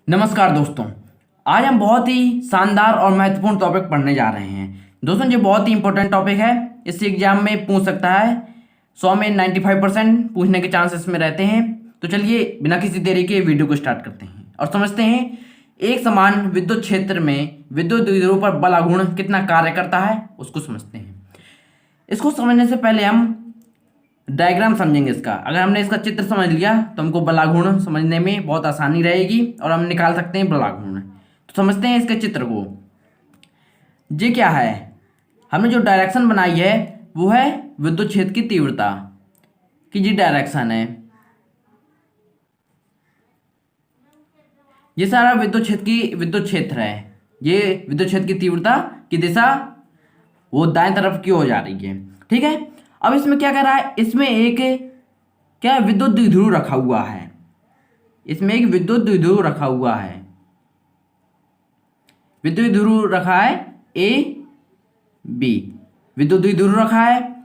नमस्कार दोस्तों। आज हम बहुत ही शानदार और महत्वपूर्ण टॉपिक पढ़ने जा रहे हैं। दोस्तों ये बहुत ही इंपॉर्टेंट टॉपिक है। इससे एग्जाम में पूछ सकता है। 100 में 95% पूछने के चांसेस में रहते हैं। तो चलिए बिना किसी देरी के वीडियो को स्टार्ट करते हैं और समझते हैं एक समान विद्युत क्षेत्र में विद्युत द्विध्रुव पर बल आघूर्ण कितना कार्य करता है, उसको समझते हैं। इसको समझने से पहले हम डायग्राम समझेंगे इसका। अगर हमने इसका चित्र समझ लिया तो हमको बलाघूर्ण समझने में बहुत आसानी रहेगी और हम निकाल सकते हैं बलाघूर्ण। तो समझते हैं इसके चित्र को। ये क्या है, हमने जो डायरेक्शन बनाई है वो है विद्युत क्षेत्र की तीव्रता की। ये डायरेक्शन है, ये सारा विद्युत क्षेत्र है। ये विद्युत क्षेत्र की तीव्रता की दिशा वो दाएं तरफ की हो जा रही है। ठीक है, अब इसमें क्या कर रहा है, इसमें एक क्या विद्युत द्विध्रुव रखा हुआ है। इसमें एक विद्युत द्विध्रुव रखा हुआ है। विद्युत द्विध्रुव रखा है ए बी, विद्युत द्विध्रुव रखा है।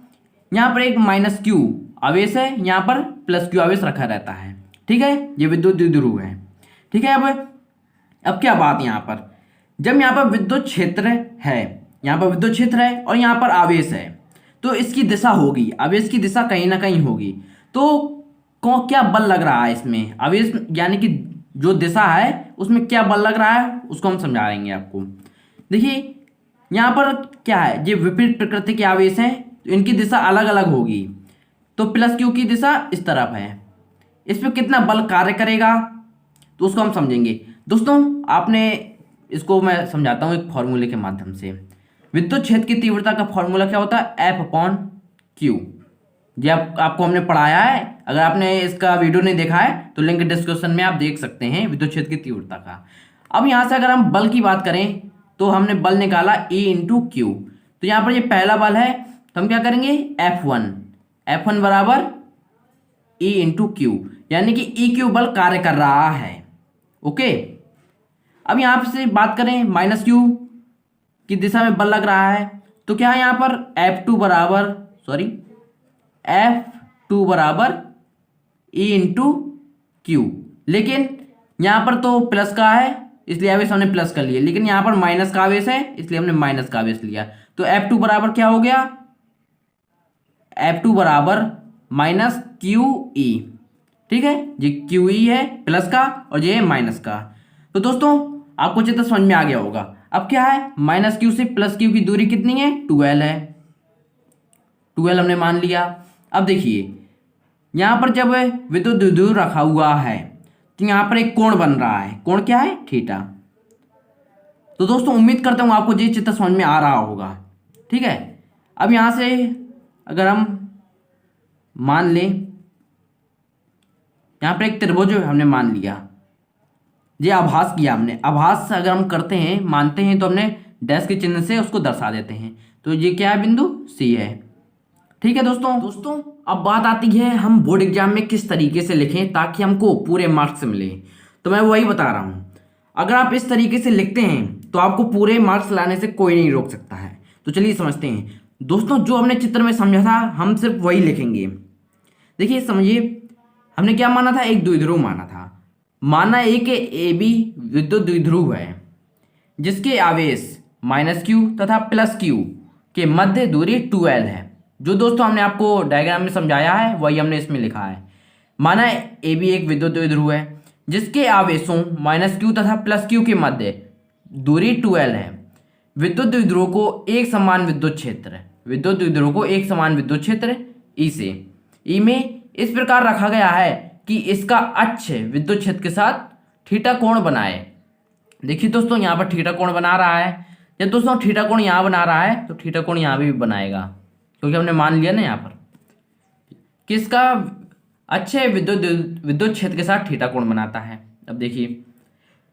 यहाँ पर एक -q आवेश है, यहाँ पर +q आवेश रखा रहता है। ठीक है, ये विद्युत द्विध्रुव है। ठीक है, अब क्या बात यहाँ पर, जब यहाँ पर विद्युत क्षेत्र है, यहाँ पर विद्युत क्षेत्र है और यहाँ पर आवेश है, तो इसकी दिशा होगी, आवेश की दिशा कहीं ना कहीं होगी। तो क्या बल लग रहा है इसमें, आवेश यानी कि जो दिशा है उसमें क्या बल लग रहा है उसको हम समझाएंगे आपको। देखिए यहाँ पर क्या है, ये विपरीत प्रकृति के आवेश हैं, तो इनकी दिशा अलग अलग होगी। तो +q की दिशा इस तरफ है, इस पर कितना बल कार्य करेगा तो उसको हम समझेंगे। दोस्तों आपने इसको मैं समझाता हूँ एक फॉर्मूले के माध्यम से। विद्युत क्षेत्र की तीव्रता का फॉर्मूला क्या होता है, F/Q। ये आपको हमने पढ़ाया है। अगर आपने इसका वीडियो नहीं देखा है तो लिंक डिस्क्रिप्शन में आप देख सकते हैं विद्युत क्षेत्र की तीव्रता का। अब यहाँ से अगर हम बल की बात करें तो हमने बल निकाला E/Q। तो यहाँ पर ये पहला बल है, तो हम क्या करेंगे F1 बराबर E/Q, यानी कि EQ बल कार्य कर रहा है। ओके, अब यहाँ से बात करें -q की दिशा में बल लग रहा है, तो क्या है यहाँ पर F2 बराबर E/Q। लेकिन यहाँ पर तो प्लस का है इसलिए आवेश हमने प्लस कर लिया, लेकिन यहाँ पर माइनस का आवेश है इसलिए हमने माइनस का आवेश लिया। तो F2 बराबर क्या हो गया, F2 बराबर -QE। ठीक है, ये QE है प्लस का और ये है माइनस का। तो दोस्तों आपको चित्र समझ में आ गया होगा। अब क्या है, -q से +q की दूरी कितनी है, 12 है। 12 हमने मान लिया। अब देखिए यहाँ पर जब विद्युत द्विध्रुव रखा हुआ है तो यहाँ पर एक कोण बन रहा है। कोण क्या है, थीटा। तो दोस्तों उम्मीद करता हूँ आपको ये चित्र समझ में आ रहा होगा। ठीक है, अब यहाँ से अगर हम मान लें, यहाँ पर एक त्रिभुज हमने मान लिया, ये आभास किया हमने। आभास अगर हम करते हैं, मानते हैं, तो हमने डैश के चिन्ह से उसको दर्शा देते हैं। तो ये क्या है, बिंदु C है। ठीक है दोस्तों अब बात आती है हम बोर्ड एग्जाम में किस तरीके से लिखें ताकि हमको पूरे मार्क्स मिले। तो मैं वही बता रहा हूँ, अगर आप इस तरीके से लिखते हैं तो आपको पूरे मार्क्स लाने से कोई नहीं रोक सकता है। तो चलिए समझते हैं दोस्तों, जो हमने चित्र में समझा था हम सिर्फ वही लिखेंगे। देखिए समझिए, हमने क्या माना था, एक द्विध्रुव माना था। माना एक AB विद्युत द्विध्रुव है जिसके आवेश -q तथा +q के मध्य दूरी 2L है। जो दोस्तों हमने आपको डायग्राम में समझाया है वही हमने इसमें लिखा है। माना AB एक विद्युत द्विध्रुव है जिसके आवेशों -q तथा +q के मध्य दूरी 2L है। विद्युत द्विध्रुव को एक समान विद्युत क्षेत्र E से E में इस प्रकार रखा गया है कि इसका अक्ष विद्युत क्षेत्र के साथ थीटा कोण बनाए। देखिए दोस्तों यहाँ पर थीटा कोण बना रहा है। जब दोस्तों थीटा कोण यहाँ बना रहा है तो थीटा कोण यहाँ भी बनाएगा, क्योंकि हमने मान लिया ना यहाँ पर कि इसका अक्ष विद्युत क्षेत्र के साथ थीटा कोण बनाता है। अब देखिए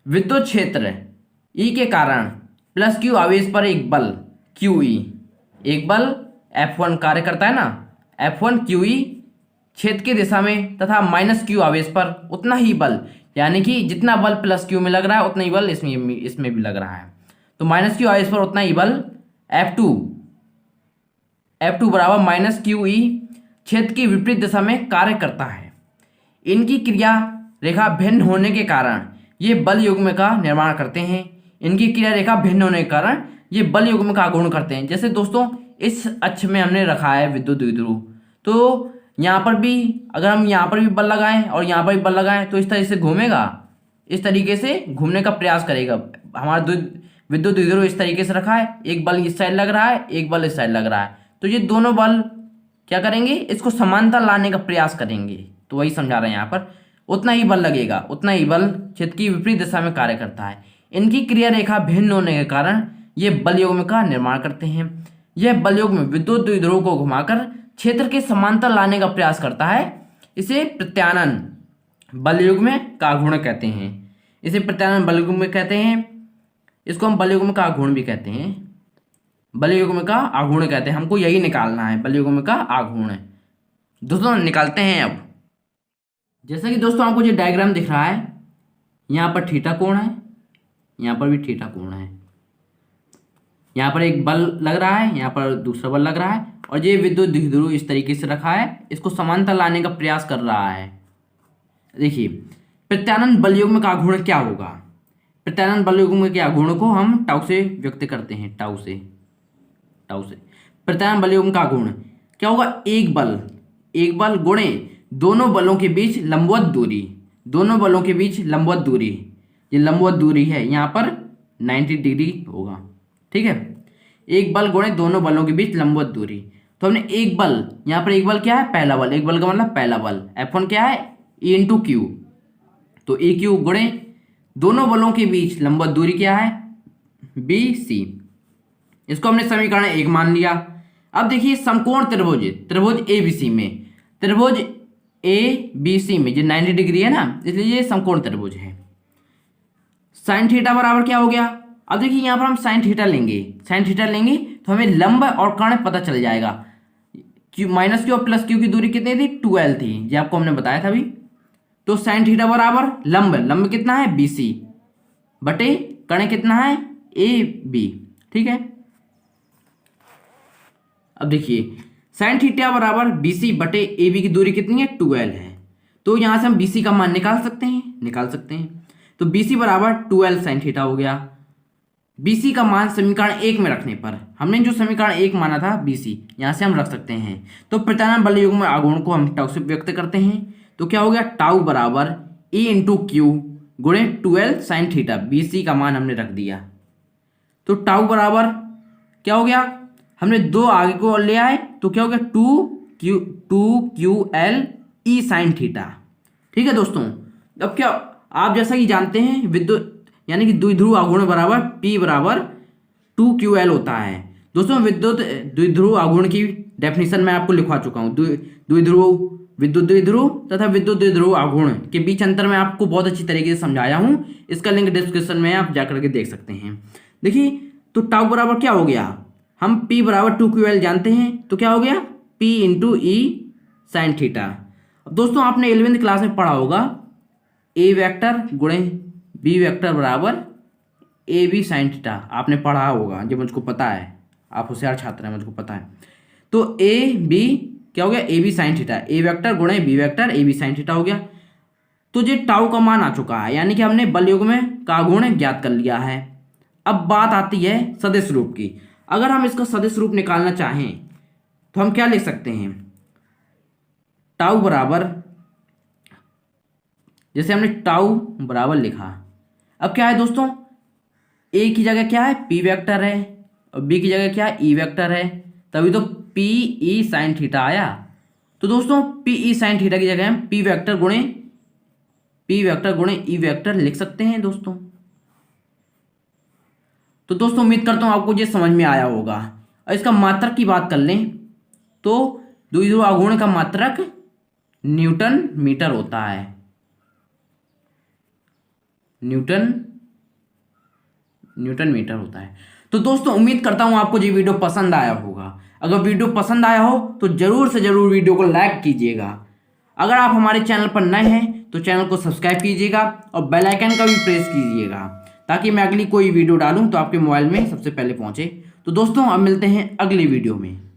विद्युत क्षेत्र E के कारण +q आवेश पर एक बल QE, एक बल F1 कार्य करता है ना, F1 QE क्षेत्र की दिशा में, तथा -q आवेश पर उतना ही बल, यानी कि जितना बल +q में लग रहा है उतना ही बल इसमें भी लग रहा है। तो -q आवेश पर उतना ही बल F2 बराबर -QE क्षेत्र की विपरीत दिशा में कार्य करता है। इनकी क्रिया रेखा भिन्न होने के कारण ये बल युग्म का निर्माण करते हैं। इनकी क्रिया रेखा भिन्न होने के कारण ये बल युग्म का आघूर्ण करते हैं। जैसे दोस्तों इस अक्ष में हमने रखा है विद्युत द्विध्रुव, तो यहाँ पर भी अगर हम यहाँ पर भी बल लगाएं और यहाँ पर भी बल लगाएं तो इस तरह से घूमेगा, इस तरीके से घूमने का प्रयास करेगा। हमारा विद्युत द्विध्रुव इस तरीके से रखा है, एक बल इस साइड लग रहा है, एक बल इस साइड लग रहा है, तो ये दोनों बल क्या करेंगे, इसको समांतर लाने का प्रयास करेंगे। तो वही समझा रहे हैं यहाँ पर, उतना ही बल लगेगा, उतना ही बल क्षेत्र की विपरीत दिशा में कार्य करता है। इनकी क्रिया रेखा भिन्न होने के कारण ये बल युग्म का निर्माण करते हैं। यह बल युग्म विद्युत द्विध्रुव को घुमाकर क्षेत्र के समांतर लाने का प्रयास करता है। इसे प्रत्यानन बल युग्म का आघूर्ण कहते हैं। इसे प्रत्यानन बल युग्म कहते हैं। इसको हम बल युग्म का आघूर्ण भी कहते हैं, बल युग्म का आघूर्ण कहते हैं। हमको यही निकालना है, बल युग्म का आघूर्ण। दोस्तों निकालते हैं अब। जैसा कि दोस्तों आपको जो डायग्राम दिख रहा है, यहाँ पर थीटा कोण है, यहाँ पर भी थीटा कोण है, यहाँ पर एक बल लग रहा है, यहाँ पर दूसरा बल लग रहा है, और ये विद्युत द्विध्रुव इस तरीके से रखा है, इसको समांतर लाने का प्रयास कर रहा है। देखिए प्रत्यानन बल युग्म का आघूर्ण क्या होगा। प्रत्यानन बल युग्म के आघूर्ण को हम टाउ से व्यक्त करते हैं, टाउ से प्रत्यानन बल युग्म का आघूर्ण क्या होगा, एक बल गुणे दोनों बलों के बीच लंबवत दूरी, दोनों बलों के बीच लंबवत दूरी, ये लंबवत दूरी है, यहाँ पर 90 डिग्री होगा, ठीक है। एक बल गुणे दोनों बलों के बीच लंबवत दूरी, तो हमने एक बल, यहाँ पर एक बल क्या है, पहला बल, एक बल का मतलब पहला बल, F1 क्या है, E इंटू क्यू, तो ए क्यू गुणे दोनों बलों के बीच लंबवत दूरी क्या है, BC। इसको हमने समीकरण 1 मान लिया। अब देखिए समकोण त्रिभुज, त्रिभुज ABC में, त्रिभुज ABC में जो 90 डिग्री है ना, इसलिए ये समकोण त्रिभुज है। साइन थीटा बराबर क्या हो गया, अब देखिए यहाँ पर हम साइन थीटा लेंगे तो हमें लंब और कर्ण पता चल जाएगा। माइनस क्यू और प्लस क्यू की दूरी कितनी थी, 12 थी, ये आपको हमने बताया था अभी। तो साइन थीटा बराबर लंब कितना है, BC बटे कर्ण कितना है, AB, ठीक है। अब देखिए साइन थीटा बराबर BC बटे AB की दूरी कितनी है, 12 है, तो यहां से हम BC का मान निकाल सकते हैं। तो BC बराबर 12 साइन थीटा हो गया। BC का मान समीकरण 1 में रखने पर, हमने जो समीकरण 1 माना था BC, यहां से हम रख सकते हैं। तो प्रत्यानन बल युग्म आघूर्ण को हम टाउ से व्यक्त करते हैं, तो क्या हो गया, टाउ बराबर E इंटू क्यू गुणे 12 साइन थीटा, BC का मान हमने रख दिया। तो टाउ बराबर क्या हो गया, हमने 2 आगे को ले आए, तो क्या हो गया, 2QL E साइन थीटा, ठीक है दोस्तों। अब क्या, आप जैसा कि जानते हैं विद्युत यानी कि द्विध्रुव आघूर्ण बराबर P बराबर 2QL होता है। दोस्तों विद्युत द्विध्रुव आघूर्ण की डेफिनेशन मैं आपको लिखवा चुका हूँ। विद्युत द्विध्रुव तथा विद्युत द्विध्रुव आघूर्ण के बीच अंतर मैं आपको बहुत अच्छी तरीके से समझाया हूँ, इसका लिंक डिस्क्रिप्शन में आप जाकर के देख सकते हैं। देखिए तो टाउ बराबर क्या हो गया, हम P बराबर 2QL जानते हैं, तो क्या हो गया, P into E sine theta. अब दोस्तों आपने 11वीं क्लास में पढ़ा होगा, A वेक्टर गुणे B वेक्टर बराबर AB साइन थीटा, आपने पढ़ा होगा, जो मुझको पता है, आप होशियार छात्र हैं, मुझको पता है। तो AB क्या हो गया, AB sine theta, A vector गुणे B vector AB sine theta हो गया। तो ये टाउ का मान आ चुका है, यानी कि हमने बल युग्म का आघूर्ण ज्ञात कर लिया है। अब बात आती है सदिश रूप की। अगर हम इसका सदिश रूप निकालना चाहें तो हम क्या लिख सकते हैं, टाउ बराबर, जैसे हमने टाउ बराबर लिखा, अब क्या है दोस्तों, A की जगह क्या है, P वेक्टर है, और B की जगह क्या है, E वेक्टर है, तभी तो PE साइन थीटा आया। तो दोस्तों PE साइन थीटा की जगह हम P वेक्टर गुणे E वेक्टर लिख सकते हैं दोस्तों। तो दोस्तों उम्मीद करता हूँ आपको ये समझ में आया होगा। और इसका मात्रक की बात कर लें तो द्विध्रुव आघूर्ण का मात्रक न्यूटन मीटर होता है, न्यूटन मीटर होता है। तो दोस्तों उम्मीद करता हूँ आपको ये वीडियो पसंद आया होगा। अगर वीडियो पसंद आया हो तो जरूर से जरूर वीडियो को लाइक कीजिएगा। अगर आप हमारे चैनल पर नए हैं तो चैनल को सब्सक्राइब कीजिएगा और बेल आइकन का भी प्रेस कीजिएगा, ताकि मैं अगली कोई वीडियो डालूं तो आपके मोबाइल में सबसे पहले पहुंचे। तो दोस्तों अब मिलते हैं अगली वीडियो में।